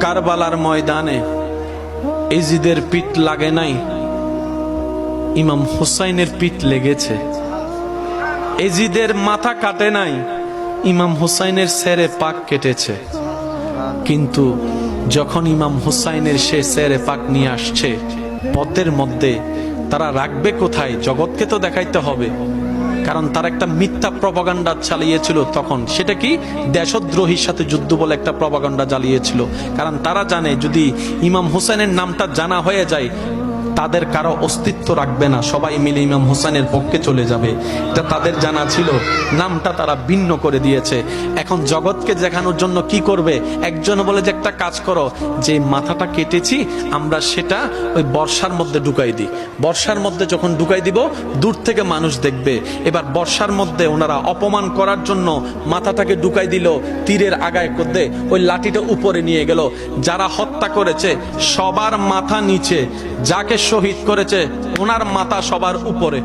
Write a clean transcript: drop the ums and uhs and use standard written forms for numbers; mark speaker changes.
Speaker 1: কারবালার ময়দানে এজিদের পিঠ লাগে নাই, ইমাম হুসাইনের পিঠ লেগেছে। এজিদের মাথা কাটে নাই, ইমাম হুসাইনের সেরে পাক কেটেছে। কিন্তু যখন ইমাম হুসাইনের সে সেরে পাক নিয়ে আসছে, পথের মধ্যে তারা রাখবে কোথায়? জগৎকে তো দেখাইতে হবে, কারণ তারা একটা মিথ্যা প্রপাগান্ডা চালিয়েছিল তখন। সেটা কি? দেশদ্রোহীর সাথে যুদ্ধ বলে একটা প্রপাগান্ডা চালিয়েছিল। কারণ তারা জানে যদি ইমাম হুসাইনের নামটা জানা হয়ে যায়, তাদের কারো অস্তিত্ব রাখবে না, সবাই মিলে ইমাম হুসাইনের পক্ষে চলে যাবে। এটা তাদের জানা ছিল, নামটা তারা ভিন্ন করে দিয়েছে। এখন জগৎকে দেখানোর জন্য কি করবে? একজন বলে যে একটা কাজ করো, যে মাথাটা কেটেছি আমরা সেটা ওই বর্ষার মধ্যে ঢুকাই দিই। বর্ষার মধ্যে যখন ঢুকাই দিব, দূর থেকে মানুষ দেখবে। এবার বর্ষার মধ্যে ওনারা অপমান করার জন্য মাথাটাকে ঢুকাই দিল, তীরের আগায় করতে ওই লাঠিটা উপরে নিয়ে গেল। যারা হত্যা করেছে সবার মাথা নিচে, যাকে শহীদ করেছে ওনার মাথা সবার উপরে।